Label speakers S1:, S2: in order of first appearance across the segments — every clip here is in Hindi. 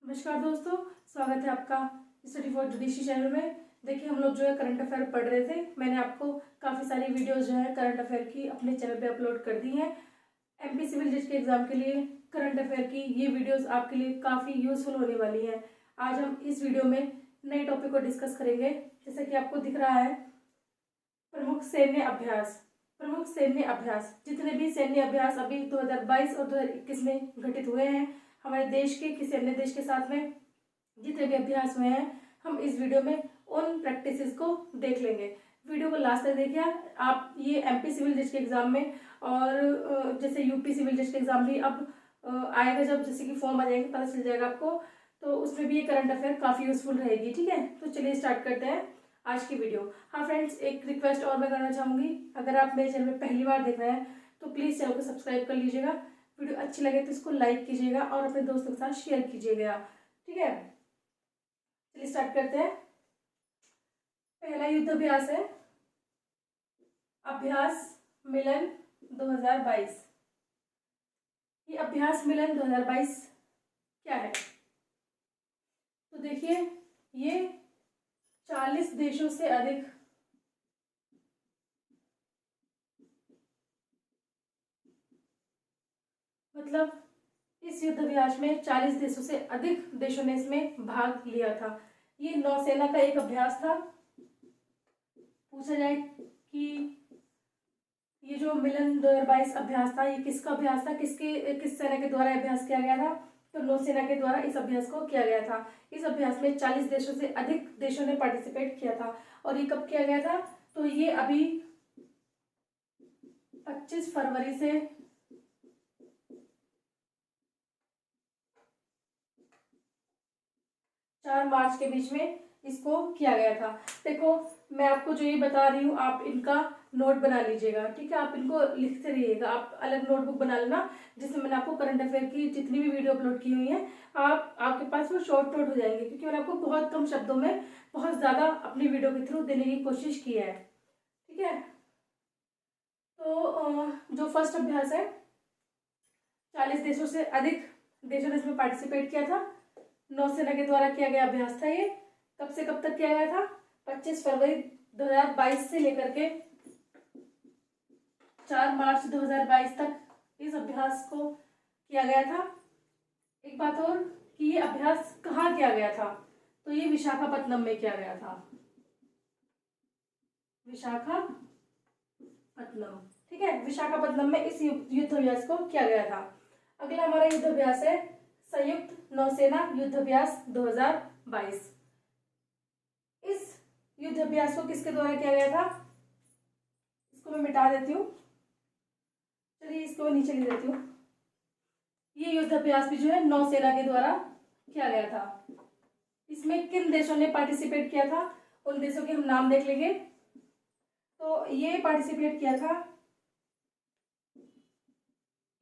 S1: नमस्कार दोस्तों, स्वागत है आपका स्टडी फॉर जुडिशरी चैनल में। देखिए, हम लोग जो है करंट अफेयर पढ़ रहे थे। मैंने आपको काफ़ी सारी वीडियोस जो है करंट अफेयर की अपने चैनल पे अपलोड कर दी हैं। एमपी सिविल जज के एग्जाम के लिए करंट अफेयर की ये वीडियोस आपके लिए काफ़ी यूजफुल होने वाली हैं। आज हम इस वीडियो में नए टॉपिक को डिस्कस करेंगे। जैसे कि आपको दिख रहा है, प्रमुख सैन्य अभ्यास। प्रमुख सैन्य अभ्यास, जितने भी सैन्य अभ्यास अभी 2022 और 2021 में घटित हुए हैं हमारे देश के किसी अन्य देश के साथ में, जितने भी अभ्यास हुए हैं, हम इस वीडियो में उन प्रैक्टिसेस को देख लेंगे। वीडियो को लास्ट तक देखिए आप। ये एमपी सिविल जज के एग्जाम में और जैसे यूपी सिविल जज के एग्जाम भी अब आएगा, जब जैसे कि फॉर्म आ जाएंगे पता चल जाएगा आपको, तो उसमें भी ये करंट अफेयर काफ़ी यूजफुल रहेगी। ठीक है, तो चलिए स्टार्ट करते हैं आज की वीडियो। हाँ फ्रेंड्स, एक रिक्वेस्ट और मैं करना चाहूँगी। अगर आप मेरे चैनल में पहली बार देख रहे हैं तो प्लीज़ चैनल को सब्सक्राइब कर लीजिएगा। वीडियो अच्छी लगे तो इसको लाइक कीजिएगा और अपने दोस्तों के साथ शेयर कीजिएगा। ठीक है, चलिए स्टार्ट करते हैं। पहला युद्ध अभ्यास है अभ्यास मिलन 2022। ये अभ्यास मिलन 2022 क्या है? तो देखिए, ये 40 देशों से अधिक मतलब इस युद्ध अभ्यास में 40 देशों से अधिक देशों ने इसमें भाग लिया था। ये नौसेना का एक अभ्यास था। पूछा जाए कि ये जो मिलन 2022 अभ्यास था, ये किसका अभ्यास था, किस सेना के द्वारा अभ्यास किया गया था? तो नौसेना के द्वारा इस अभ्यास को किया गया था। इस अभ्यास में 40 देशों से अधिक देशों ने पार्टिसिपेट किया था। और ये कब किया गया था? तो ये अभी 25 फरवरी से 4 मार्च के बीच में इसको किया गया था। देखो, मैं आपको जो ये बता रही हूँ आप इनका नोट बना लीजिएगा। ठीक है, आप इनको लिखते रहिएगा। आप अलग नोटबुक बना लेना जिसमें मैंने आपको करंट अफेयर की जितनी भी वीडियो अपलोड की हुई है, आपके पास वो शॉर्ट नोट हो जाएंगे, क्योंकि मैंने आपको बहुत कम शब्दों में बहुत ज़्यादा अपनी वीडियो के थ्रू देने की कोशिश की है। ठीक है, तो जो फर्स्ट अभ्यास है, 40 देशों से अधिक देशों ने इसमें पार्टिसिपेट किया था। नौसेना के द्वारा किया गया अभ्यास था। ये कब से कब तक किया गया था? 25 फरवरी 2022 से लेकर के 4 मार्च 2022 तक इस अभ्यास को किया गया था। एक बात और कि ये अभ्यास कहाँ किया गया था? तो ये विशाखापत्तनम में किया गया था। विशाखापत्तनम। ठीक है, विशाखापत्तनम में इस युद्ध अभ्यास को किया गया था। अगला हमारा युद्ध अभ्यास है संयुक्त नौसेना युद्ध अभ्यास 2022। इस युद्ध अभ्यास को किसके द्वारा किया गया था? इसको मैं मिटा देती हूँ, चलिए इसको नीचे लिख देती हूँ। ये युद्ध अभ्यास भी जो है नौसेना के द्वारा किया गया था। इसमें किन देशों ने पार्टिसिपेट किया था? उन देशों के हम नाम देख लेंगे। तो ये पार्टिसिपेट किया था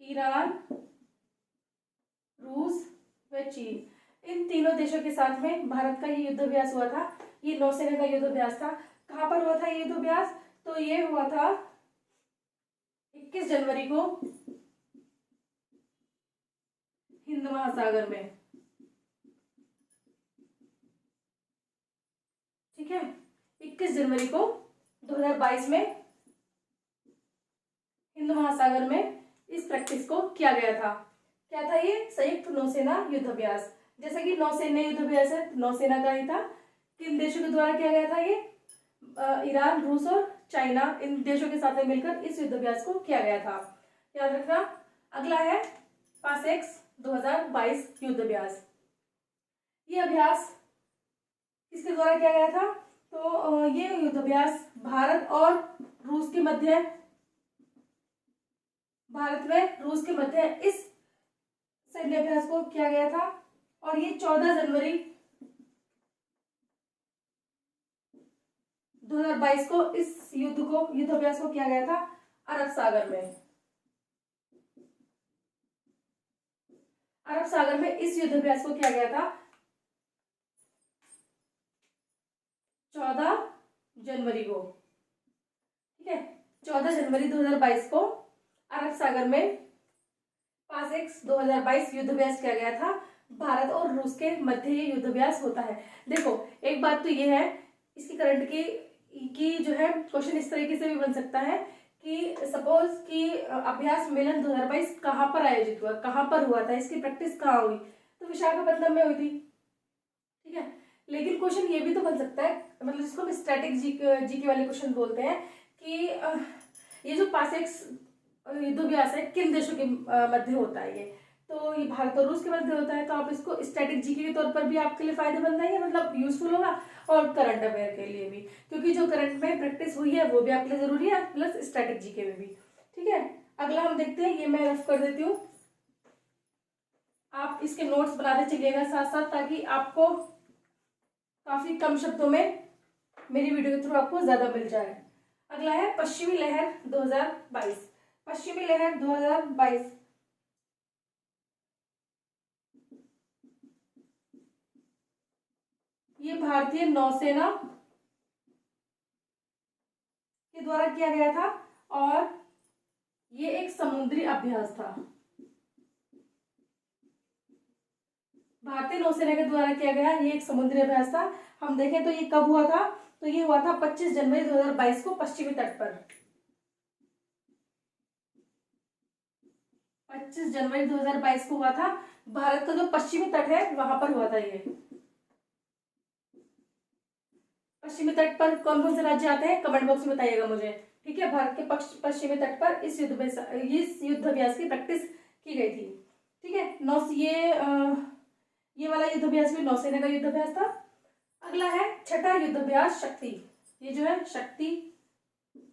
S1: ईरान, रूस व चीन। इन तीनों देशों के साथ में भारत का ये युद्ध अभ्यास हुआ था। ये नौसेना का युद्ध अभ्यास था। कहाँ पर हुआ था ये युद्ध अभ्यास? तो ये हुआ था 21 जनवरी को हिंद महासागर में। ठीक है, 21 जनवरी को 2022 में हिंद महासागर में इस प्रैक्टिस को किया गया था। क्या था ये? संयुक्त नौसेना युद्ध अभ्यास। जैसे कि नौसेना युद्ध अभ्यास है, नौसेना का ही था। किन देशों के द्वारा किया गया था ये? ईरान, रूस और चाइना, इन देशों के साथ में मिलकर इस युद्ध अभ्यास को किया गया था। याद रखना। अगला है पासेक्स 2022 युद्ध अभ्यास। ये अभ्यास किसके द्वारा किया गया था? तो ये युद्ध अभ्यास भारत में रूस के मध्य इस सैन्य अभ्यास को किया गया था। और ये 14 जनवरी 2022 को इस युद्ध अभ्यास को किया गया था अरब सागर में। अरब सागर में इस युद्ध अभ्यास को किया गया था 14 जनवरी को। ठीक है, 14 जनवरी 2022 को अरब सागर में पासेक्स 2022 युद्ध अभ्यास किया गया था। भारत और रूस के मध्य ये युद्धाभ्यास होता है। देखो एक बात तो ये है इसकी करंट की जो है क्वेश्चन इस तरीके से भी बन सकता है कि सपोज कि अभ्यास मिलन 2022 कहाँ पर आयोजित हुआ, कहाँ पर हुआ था, इसकी प्रैक्टिस कहाँ हुई, तो विशाखापट्टनम में हुई थी, ठीक है। लेकिन क्वेश्चन ये भी तो बन सकता है, मतलब जिसको हम स्टैटिक जीके वाले क्वेश्चन बोलते हैं कि ये जो पासेक्स युद्धाभ्यास है किन देशों के मध्य होता है, ये तो ये भारत और रूस के मध्य होता है। तो आप इसको स्टैटिक जीके के तौर पर भी आपके लिए फायदेमंद है, मतलब यूजफुल होगा, और करंट अफेयर के लिए भी, क्योंकि जो करंट में प्रैक्टिस हुई है वो भी आपके लिए जरूरी है, प्लस स्टैटिक जीके में भी, ठीक है। अगला हम देखते हैं, ये मैं रफ कर देती हूँ, आप इसके नोट्स बनाते चलिएगा साथ साथ, ताकि आपको काफी कम शब्दों में मेरी वीडियो के थ्रू आपको ज्यादा मिल जाए। अगला है पश्चिमी लहर 2022। पश्चिमी लहर 2022 ये भारतीय नौसेना के द्वारा किया गया था, और ये एक समुद्री अभ्यास था। भारतीय नौसेना के द्वारा किया गया ये एक समुद्री अभ्यास था। हम देखें तो ये कब हुआ था, तो ये हुआ था 25 जनवरी 2022 को पश्चिमी तट पर। 25 जनवरी 2022 को हुआ था, भारत का जो पश्चिमी तट है वहां पर हुआ था ये। पश्चिमी तट पर कौन कौन से राज्य आते हैं कमेंट बॉक्स में बताइएगा मुझे, ठीक है। भारत के पश्चिमी तट पर इस युद्धाभ्यास की प्रैक्टिस की गई थी, ठीक है। ये वाला युद्धाभ्यास भी नौसेना का युद्धाभ्यास था। अगला है छठा युद्धाभ्यास शक्ति। ये जो है शक्ति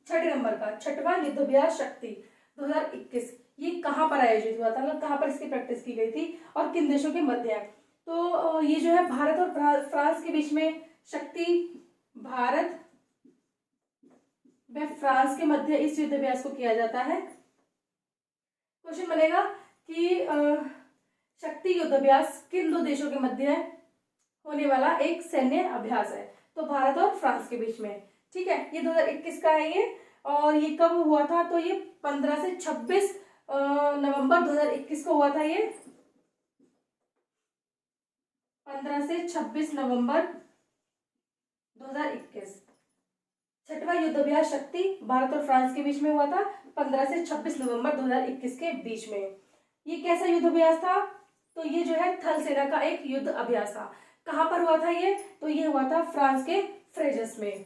S1: 6 नंबर का छठवां युद्धाभ्यास शक्ति 2021, ये कहाँ पर आयोजित हुआ था, मतलब कहाँ पर इसकी प्रैक्टिस की गई थी और किन देशों के मध्य है। तो ये जो है भारत और फ्रांस के बीच में शक्ति, भारत व फ्रांस के मध्य इस युद्धाभ्यास को किया जाता है। क्वेश्चन बनेगा कि शक्ति युद्धाभ्यास किन दो देशों के मध्य होने वाला एक सैन्य अभ्यास है, तो भारत और फ्रांस के बीच में, ठीक है। ये 2021 का है ये, और ये कब हुआ था, तो ये 15 से 26 नवंबर 2021 को हुआ था। ये 15 से 26 नवंबर 2021 छठवां युद्धाभ्यास शक्ति भारत और फ्रांस के बीच में हुआ था 15 से 26 नवंबर 2021 के बीच में। ये कैसा युद्धाभ्यास था, तो ये जो है थल सेना का एक युद्ध अभ्यास था। कहां पर हुआ था ये, तो ये हुआ था फ्रांस के फ्रेजस में।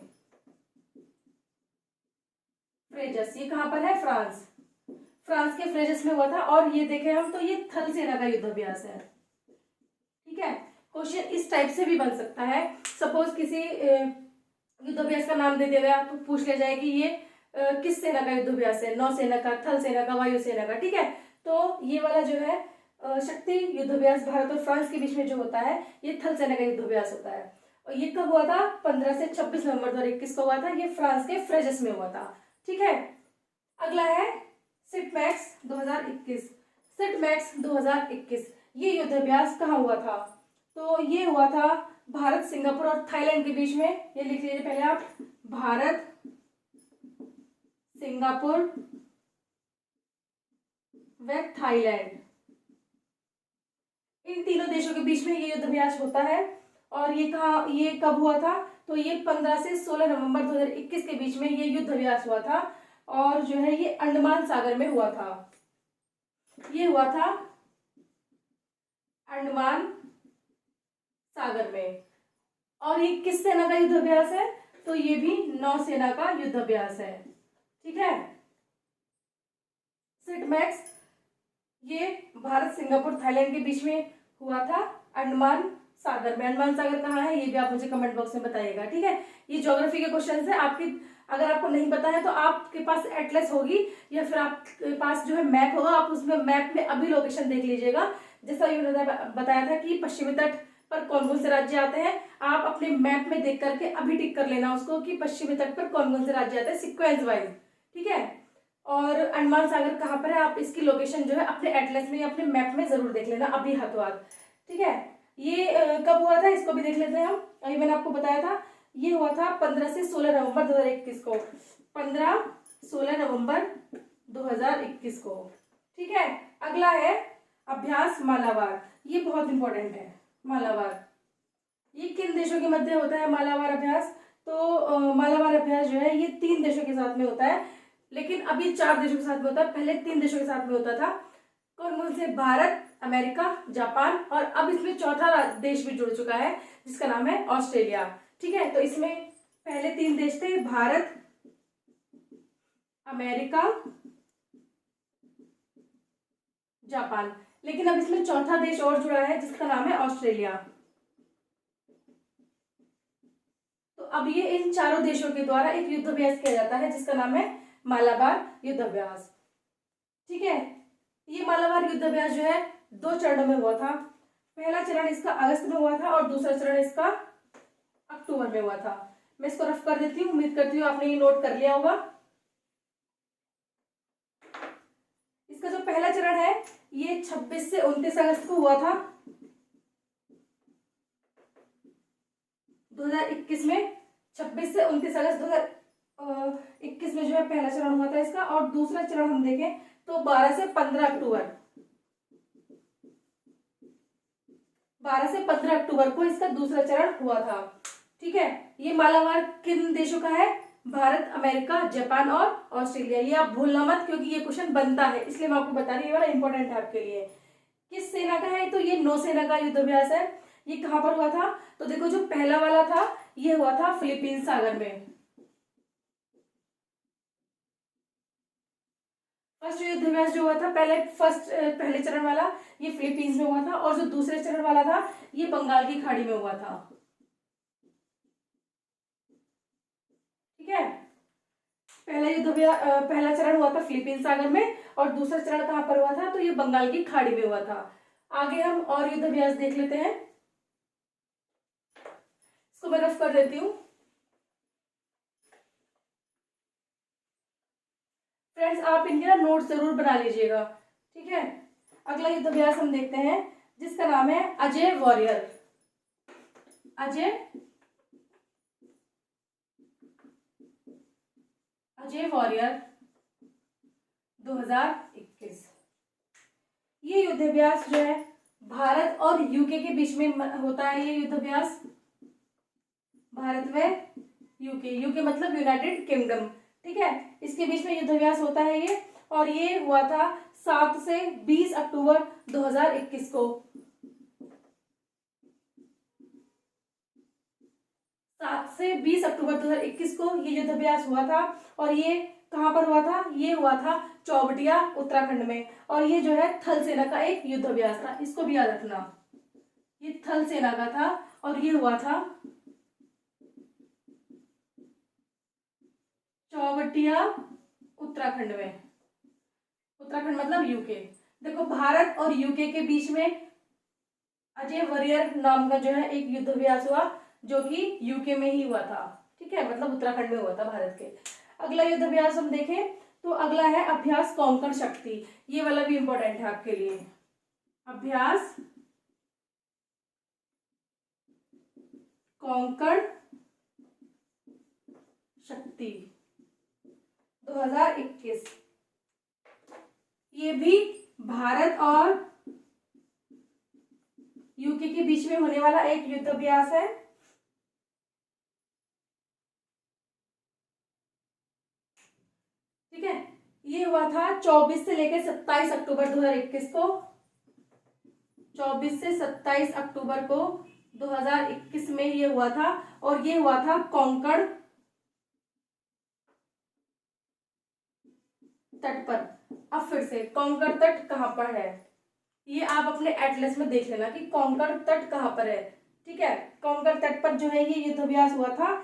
S1: फ्रेजस ये कहां पर है, फ्रांस के फ्रेजस में हुआ था, और ये देखें हम तो ये थल सेना का युद्धाभ्यास है, ठीक है। क्वेश्चन इस टाइप से भी बन सकता है, सपोज किसी युद्धाभ्यास का नाम दे दिया गया तो पूछ लिया जाए कि ये किस सेना का युद्धाभ्यास है, नौसेना का, थल सेना का, वायुसेना का, ठीक है। तो ये वाला जो है शक्ति युद्धाभ्यास भारत और फ्रांस के बीच में जो होता है ये थल सेना का युद्धाभ्यास होता है, और ये कब हुआ था, 15 से 26 नवंबर 2021 को हुआ था। ये फ्रांस के फ्रेजस में हुआ था, ठीक है। अगला है सिटमैक्स 2021। सिटमैक्स 2021 ये युद्धाभ्यास कहाँ हुआ था, तो ये हुआ था भारत, सिंगापुर और थाईलैंड के बीच में। ये लिख लीजिए पहले आप, भारत, सिंगापुर व थाईलैंड, इन तीनों देशों के बीच में ये युद्धाभ्यास होता है। और ये कब हुआ था, तो ये 15 से 16 नवंबर 2021 के बीच में ये युद्धाभ्यास हुआ था, और जो है ये अंडमान सागर में हुआ था। ये हुआ था अंडमान सागर में। और ये किस सेना का युद्धाभ्यास है, तो ये भी नौसेना का युद्धाभ्यास है, ठीक है। सिटमैक्स ये भारत, सिंगापुर, थाईलैंड के बीच में हुआ था अंडमान सागर में। अंडमान सागर कहाँ है ये भी आप मुझे कमेंट बॉक्स में बताइएगा, ठीक है। ये ज्योग्राफी के क्वेश्चन है आपकी, अगर आपको नहीं पता है तो आपके पास एटलस होगी या फिर आपके पास जो है मैप होगा, आप उसमें मैप में अभी लोकेशन देख लीजिएगा। जैसा मैंने बताया था कि पश्चिमी तट पर कौन कौन से राज्य आते हैं, आप अपने मैप में देख करके अभी टिक कर लेना उसको कि पश्चिमी तट पर कौन कौन से राज्य आते हैं सिक्वेंस वाइज, ठीक है। और अंडमान सागर कहाँ पर है, आप इसकी लोकेशन जो है अपने एटलस में या अपने मैप में जरूर देख लेना अभी हाथों हाथ, ठीक है। ये कब हुआ था इसको भी देख लेते हैं हम, अभी मैंने आपको बताया था ये हुआ था 15 से 16 नवंबर 2021 को, 15-16 नवंबर 2021 को, ठीक है। अगला है अभ्यास मालाबार, ये बहुत इंपॉर्टेंट है। मालाबार ये किन देशों के मध्य होता है मालाबार अभ्यास? तो मालाबार अभ्यास जो है ये 3 देशों के साथ में होता है, लेकिन अभी 4 देशों के साथ में होता है, पहले 3 देशों के साथ में होता था। कौन कौन से? भारत, अमेरिका, जापान, और अब इसमें चौथा देश भी जुड़ चुका है जिसका नाम है ऑस्ट्रेलिया। ठीक है, तो इसमें पहले 3 देश थे, भारत, अमेरिका, जापान, लेकिन अब इसमें चौथा देश और जुड़ा है जिसका नाम है ऑस्ट्रेलिया। तो अब ये इन चारों देशों के द्वारा एक युद्धाभ्यास किया जाता है जिसका नाम है मालाबार युद्धाभ्यास। ठीक है, ये मालाबार युद्धाभ्यास जो है 2 चरणों में हुआ था। पहला चरण इसका अगस्त में हुआ था और दूसरा चरण इसका अक्टूबर में हुआ था। मैं इसको रफ कर देती हूँ, उम्मीद करती हूँ आपने ये नोट कर लिया होगा। इसका जो पहला चरण है ये 26 से 29 अगस्त को हुआ था 2021 में। 26 से 29 अगस्त 2021 में जो है पहला चरण हुआ था इसका, और दूसरा चरण हम देखें तो 12 से 15 अक्टूबर 12 से 15 अक्टूबर को इसका दूसरा चरण हुआ था। ठीक है, ये मालाबार किन देशों का है? भारत, अमेरिका, जापान और ऑस्ट्रेलिया। ये आप भूलना मत क्योंकि ये क्वेश्चन बनता है, इसलिए मैं आपको बता रही हूँ, ये वाला इंपॉर्टेंट है आपके लिए। किस सेना का है? तो ये नौसेना का युद्धाभ्यास है। ये कहाँ पर हुआ था? तो देखो, जो पहला वाला था ये हुआ था फिलीपींस सागर में। फर्स्ट युद्धाभ्यास जो हुआ था पहले चरण वाला ये फिलीपींस में हुआ था, और जो दूसरे चरण वाला था ये बंगाल की खाड़ी में हुआ था। ठीक है, पहला चरण हुआ था फिलीपींस सागर में, और दूसरा चरण कहाँ पर हुआ था? तो ये बंगाल की खाड़ी में हुआ था। आगे हम और युद्धाभ्यास देख लेते हैं, इसको मैं रफ कर देती हूँ। फ्रेंड्स, आप इनके ना नोट जरूर बना लीजिएगा। ठीक है, अगला युद्धाभ्यास हम देखते हैं जिसका नाम है अजय वॉरियर। अजय वॉरियर 2021। ये युद्धाभ्यास जो है भारत और यूके के बीच में होता है। ये युद्धाभ्यास भारत व यूके मतलब यूनाइटेड किंगडम। ठीक है, इसके बीच में युद्धाभ्यास होता है ये, और ये हुआ था 7 से 20 अक्टूबर 2021 को। 7 से 20 अक्टूबर 2021 को ये युद्धाभ्यास हुआ था, और ये कहाँ पर हुआ था? ये हुआ था चौबटिया उत्तराखंड में, और ये जो है थल सेना का एक युद्धाभ्यास था, इसको भी याद रखना। ये थल सेना का था और ये हुआ था चौबटिया उत्तराखंड में। उत्तराखंड मतलब यूके। देखो, भारत और यूके के बीच में अजय वॉरियर नाम का जो है एक युद्धाभ्यास हुआ जो कि यूके में ही हुआ था। ठीक है, मतलब उत्तराखंड में हुआ था भारत के। अगला युद्धाभ्यास हम देखें तो अगला है अभ्यास कोंकण शक्ति। ये वाला भी इंपॉर्टेंट है आपके लिए। अभ्यास कोंकण शक्ति 2021। ये भी भारत और यूके के बीच में होने वाला एक युद्धाभ्यास है। ठीक है, ये हुआ था 24 से लेकर 27 अक्टूबर 2021 को। 24 से 27 अक्टूबर को 2021 में ये हुआ था, और ये हुआ था कोंकण तट पर। अब फिर से कोंकण तट कहाँ पर है ये आप अपने एटलस में देख लेना कि कोंकण तट कहाँ पर है। ठीक है, कोंकण तट पर जो है ये युद्धाभ्यास हुआ था।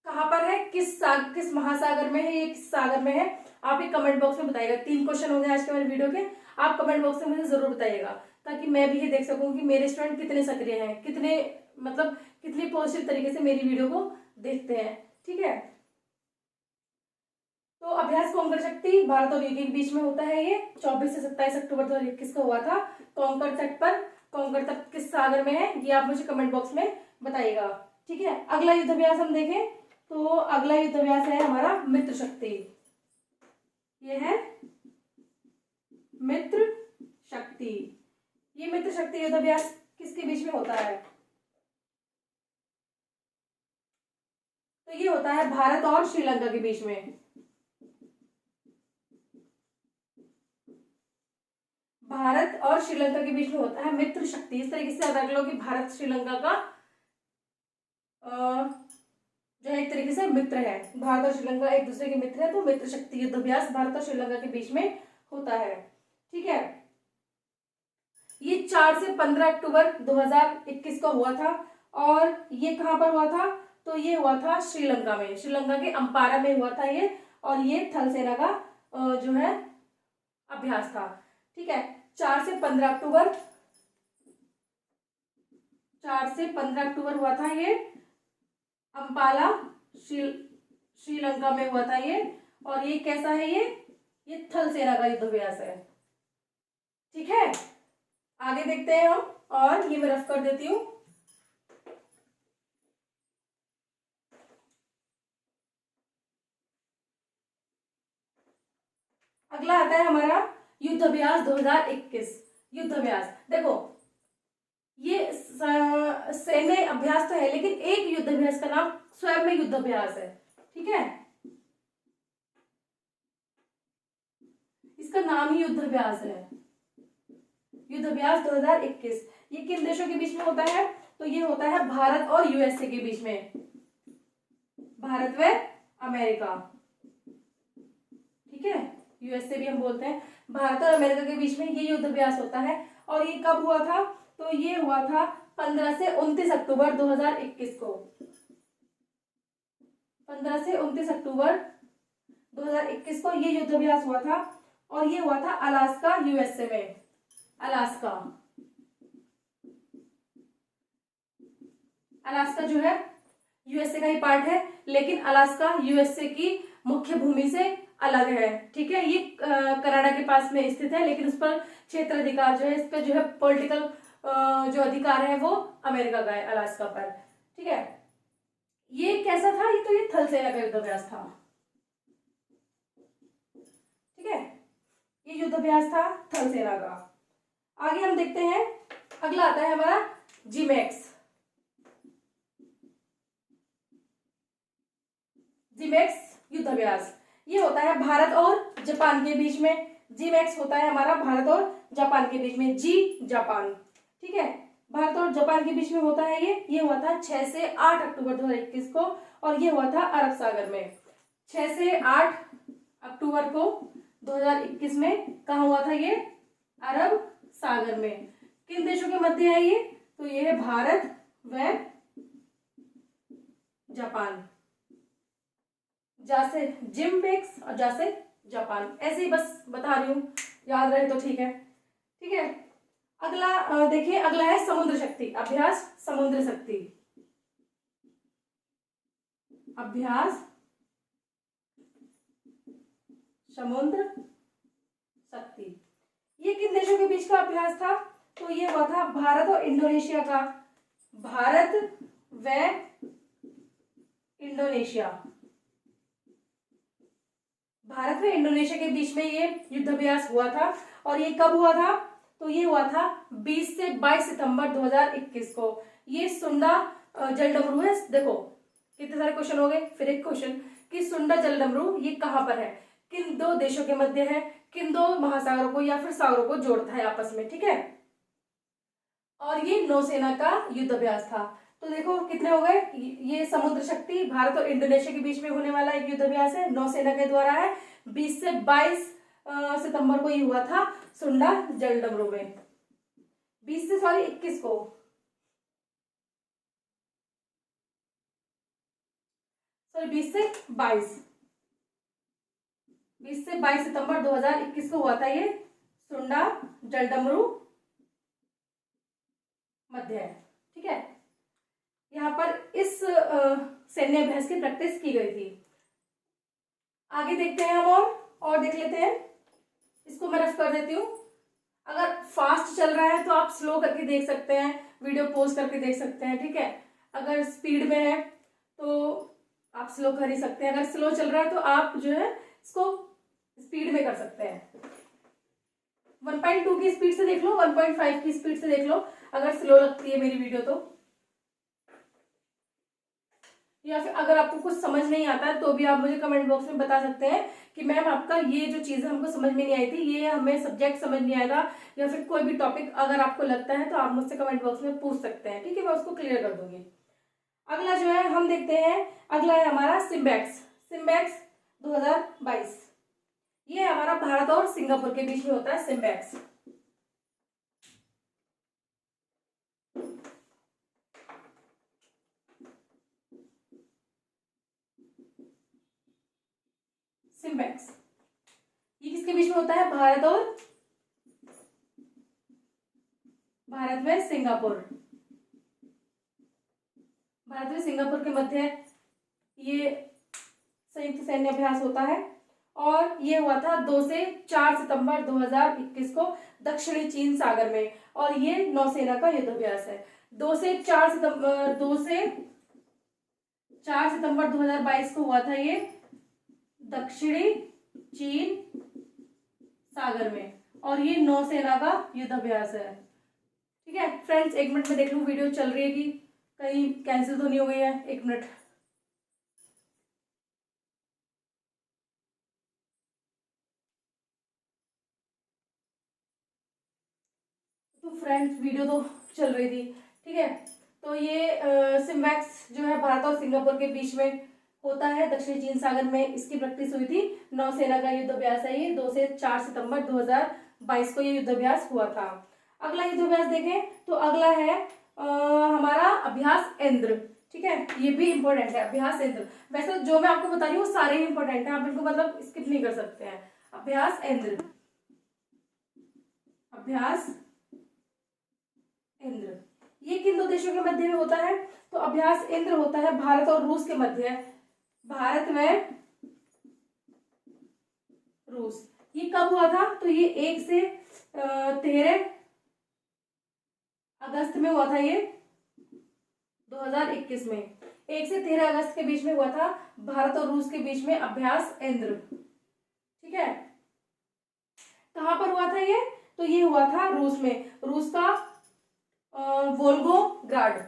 S1: कहाँ पर है, किस महासागर में है, ये किस सागर में है, आप ये कमेंट बॉक्स में बताइएगा। 3 क्वेश्चन हो गए आज के मेरे वीडियो के, आप कमेंट बॉक्स में मुझे जरूर बताइएगा ताकि मैं भी ये देख सकूं कि मेरे स्टूडेंट कितने सक्रिय हैं, कितनी पॉजिटिव तरीके से मेरी वीडियो को देखते हैं। ठीक है, तो अभ्यास कोंकण शक्ति भारत और यूके के बीच में होता है। ये 24 से 27 अक्टूबर 2021 को हुआ था कोंकण तट पर। कोंकण तट किस सागर में है ये आप मुझे कमेंट बॉक्स में बताइएगा। ठीक है, अगला युद्धाभ्यास हम देखें तो अगला युद्धाभ्यास है हमारा मित्र शक्ति। ये है मित्र शक्ति। ये मित्र शक्ति युद्धाभ्यास किसके बीच में होता है? तो ये होता है भारत और श्रीलंका के बीच में। भारत और श्रीलंका के बीच में होता है मित्र शक्ति। इस तरीके से याद रख लो कि भारत श्रीलंका का जो है एक तरीके से मित्र है। भारत और श्रीलंका एक दूसरे के मित्र है, तो मित्र शक्ति युद्धाभ्यास भारत और श्रीलंका के बीच में होता है। ठीक है, ये 4 से 15 अक्टूबर 2021 को हुआ था। और ये कहां पर हुआ था? तो ये हुआ था श्रीलंका में, श्रीलंका के अंपारा में हुआ था ये। और ये थल सेना का जो है अभ्यास था। ठीक है, 4 से 15 अक्टूबर 4 से 15 अक्टूबर हुआ था ये, अंपाला श्रीलंका में हुआ था ये। और ये कैसा है? ये थल सेना का युद्धाभ्यास है। ठीक है, आगे देखते हैं हम, और ये मैं रफ कर देती हूं। अगला आता है हमारा युद्धाभ्यास 2021। युद्धाभ्यास देखो, ये सैन्य अभ्यास तो है, लेकिन एक युद्धाभ्यास का नाम स्वयं में युद्धाभ्यास है। ठीक है, इसका नाम ही युद्धाभ्यास है, युद्धाभ्यास 2021। ये किन देशों के बीच में होता है? तो ये होता है भारत और यूएसए के बीच में, भारत व अमेरिका। ठीक है, यूएसए भी हम बोलते हैं। भारत और अमेरिका के बीच में ये युद्धाभ्यास होता है। और ये कब हुआ था? तो ये हुआ था 15 से 29 अक्टूबर 2021 को। 15 से 29 अक्टूबर 2021 को ये युद्धाभ्यास हुआ था। और ये हुआ था अलास्का, यूएसए में। अलास्का, अलास्का जो है यूएसए का ही पार्ट है, लेकिन अलास्का यूएसए की मुख्य भूमि से अलग है। ठीक है, ये कनाडा के पास में स्थित है, लेकिन उस पर क्षेत्र अधिकार जो है, इस पर जो है पॉलिटिकल जो अधिकार है वो अमेरिका का है अलास्का पर। ठीक है, ये कैसा था? ये थल सेना का युद्धाभ्यास था। ठीक है, ये युद्धाभ्यास था थल सेना का। आगे हम देखते हैं, अगला आता है हमारा जीमैक्स। जीमैक्स युद्धाभ्यास ये होता है भारत और जापान के बीच में। जीमैक्स होता है हमारा भारत और जापान के बीच में, जी जापान। ठीक है, भारत और जापान के बीच में होता है ये हुआ था 6 से 8 अक्टूबर 2021 को। और ये हुआ था अरब सागर में। 6 से 8 अक्टूबर को 2021 में कहाँ हुआ था ये? अरब सागर में। किन देशों के मध्य है ये? तो ये है भारत व जापान। जैसे जिमबेक्स और जैसे जापान, ऐसे ही बस बता रही हूँ, याद रहे तो ठीक है। ठीक है, अगला देखिए, अगला है समुद्र शक्ति अभ्यास। समुद्र शक्ति अभ्यास, समुद्र शक्ति। ये किन देशों के बीच का अभ्यास था? तो ये हुआ था भारत और इंडोनेशिया का। भारत व इंडोनेशिया, भारत व इंडोनेशिया के बीच में ये युद्धाभ्यास हुआ था। और ये कब हुआ था? तो ये हुआ था 20 से 22 सितंबर 2021 को। ये सुंडा जलडमरू है। देखो कितने सारे क्वेश्चन हो गए। फिर एक क्वेश्चन कि सुंडा जलडमरू ये कहां पर है, किन दो देशों के मध्य है, किन दो महासागरों को या फिर सागरों को जोड़ता है आपस में। ठीक है, और ये नौसेना का युद्धाभ्यास था। तो देखो कितने हो गए। ये समुद्र शक्ति भारत और इंडोनेशिया के बीच में होने वाला एक युद्धाभ्यास है, नौसेना के द्वारा है। 20 से 22 सितंबर को ये हुआ था सुंडा जलडमरू में। 21 को, सॉरी 20 से 22 सितंबर 2021 को हुआ था ये सुंडा जलडमरू मध्य है। ठीक है, यहाँ पर इस सैन्य अभ्यास की प्रैक्टिस की गई थी। आगे देखते हैं हम और देख लेते हैं। इसको मैं रफ कर देती हूँ। अगर फास्ट चल रहा है तो आप स्लो करके देख सकते हैं, वीडियो पॉज करके देख सकते हैं। ठीक है, अगर स्पीड में है तो आप स्लो कर ही सकते हैं। अगर स्लो चल रहा है तो आप जो है इसको स्पीड में कर सकते हैं। 1.2 की स्पीड से देख लो, 1.5 की स्पीड से देख लो अगर स्लो लगती है मेरी वीडियो तो। या फिर अगर आपको कुछ समझ नहीं आता है तो भी आप मुझे कमेंट बॉक्स में बता सकते हैं कि मैम आपका ये जो चीज़ हमको समझ में नहीं आई थी, ये हमें सब्जेक्ट समझ नहीं आया था, या फिर कोई भी टॉपिक अगर आपको लगता है तो आप मुझसे कमेंट बॉक्स में पूछ सकते हैं, ठीक है, मैं उसको क्लियर कर दूंगी। अगला जो है हम देखते हैं, अगला है हमारा सिम्बैक्स। सिम्बैक्स 2022, ये हमारा भारत और सिंगापुर के बीच में होता है सिम्बैक्स। सिम्बैक्स ये किसके बीच में होता है? भारत में सिंगापुर, भारत में सिंगापुर के मध्य ये संयुक्त सैन्य अभ्यास होता है और ये हुआ था 2 से 4 सितंबर 2021 को दक्षिणी चीन सागर में, और ये नौसेना का युद्धाभ्यास है। 2 से 4 सितंबर 2022 को हुआ था ये दक्षिणी चीन सागर में, और ये नौसेना का युद्धाभ्यास है। ठीक है फ्रेंड्स, 1 मिनट में देख लूं वीडियो चल रही है कि कहीं कैंसिल तो नहीं हो गई है। 1 मिनट। तो फ्रेंड्स वीडियो तो चल रही थी, ठीक है। तो ये सिम्बैक्स जो है भारत और सिंगापुर के बीच में होता है दक्षिणी चीन सागर में, इसकी प्रैक्टिस हुई थी। नौसेना का युद्धाभ्यास है ये, 2 से 4 सितंबर 2022 को ये युद्धाभ्यास हुआ था। अगला युद्धाभ्यास देखें तो अगला है हमारा अभ्यास इंद्र। ठीक है, ये भी इंपॉर्टेंट है अभ्यास इंद्र। वैसे जो मैं आपको बता रही हूँ वो सारे ही इंपॉर्टेंट है, आप इनको मतलब स्किप नहीं कर सकते हैं। अभ्यास इंद्र, अभ्यास इंद्र ये किन 2 देशों के मध्य में होता है? तो अभ्यास इंद्र होता है भारत और रूस के मध्य, भारत में रूस। ये कब हुआ था? तो ये 1 से 13 अगस्त में हुआ था, ये 2021 में 1 से 13 अगस्त के बीच में हुआ था भारत और रूस के बीच में अभ्यास इंद्र। ठीक है, कहां पर हुआ था ये? तो ये हुआ था रूस में, रूस का वोल्गोग्राड,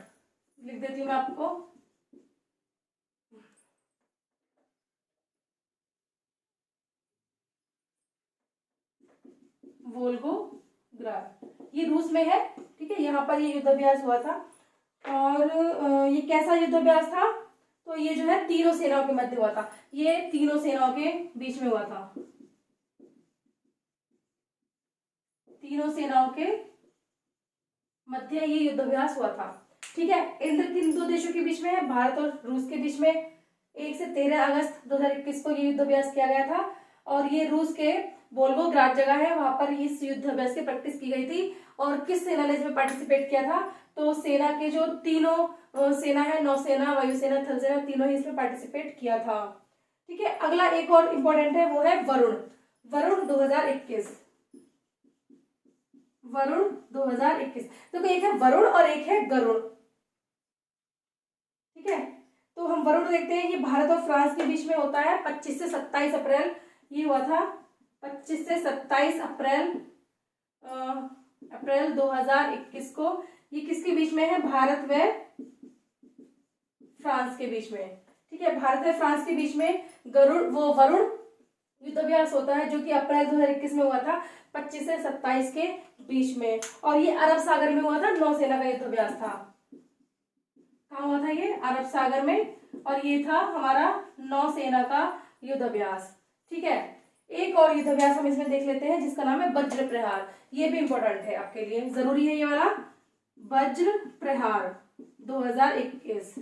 S1: लिख देती हूँ मैं आपको, वोल्गोग्राड ये रूस में है। ठीक है, यहाँ पर ये युद्धाभ्यास हुआ था। और ये कैसा युद्धाभ्यास था? तो ये जो है तीनों सेनाओं के मध्य हुआ था, ये तीनों सेनाओं के बीच में हुआ था, तीनों सेनाओं के मध्य ये युद्धाभ्यास हुआ था। ठीक है, इंद्र किन 2 देशों के बीच में है? भारत और रूस के बीच में 1 से 13 अगस्त 2021 को ये युद्धाभ्यास किया गया था, और ये रूस के वोल्गोग्राड जगह है, वहां पर इस युद्धाभ्यास की प्रैक्टिस की गई थी। और किस सेना ने इसमें पार्टिसिपेट किया था? तो सेना के जो तीनों सेना है, नौसेना, वायुसेना, थल सेना, तीनों ही इसमें पार्टिसिपेट किया था। ठीक है, अगला एक और इम्पोर्टेंट है, वो है वरुण। वरुण 2021, वरुण 2021। तो एक है वरुण और एक है गरुड़। ठीक है, तो हम वरुण देखते हैं, ये भारत और फ्रांस के बीच में होता है 25 से 27 अप्रैल, ये हुआ था 25 से 27 अप्रैल 2021 को। ये किसके बीच में है? भारत व फ्रांस के बीच में। ठीक है, भारत व फ्रांस के बीच में वरुण युद्धाभ्यास होता है, जो कि अप्रैल 2021 में हुआ था 25 से 27 के बीच में, और ये अरब सागर में हुआ था, नौसेना का युद्धाभ्यास था। कहाँ हुआ था ये? अरब सागर में, और ये था हमारा नौसेना का युद्धाभ्यास। ठीक है, एक और युद्धाभ्यास हम इसमें देख लेते हैं जिसका नाम है वज्र प्रहार। ये भी इंपॉर्टेंट है आपके लिए, जरूरी है ये वाला। वज्र प्रहार 2021,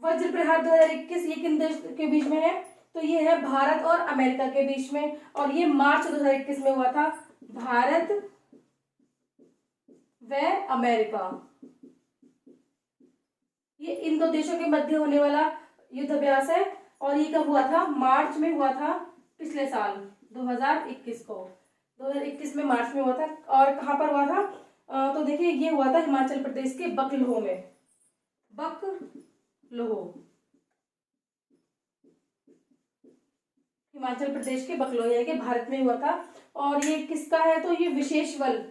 S1: वज्र प्रहार 2021 ये किन देश के बीच में है? तो ये है भारत और अमेरिका के बीच में, और ये मार्च 2021 में हुआ था, भारत व अमेरिका। ये इन 2 देशों के मध्य होने वाला युद्धाभ्यास है, और ये कब हुआ था? मार्च में हुआ था, पिछले साल 2021 को, 2021 में मार्च में हुआ था। और कहाँ पर हुआ था? तो देखिए ये हुआ था हिमाचल प्रदेश के बकलोह में, बकलोह। हिमाचल प्रदेश के बकलोया के भारत में हुआ था। और ये किसका है, तो ये विशेष बल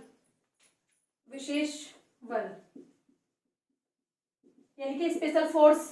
S1: यानी कि स्पेशल फोर्स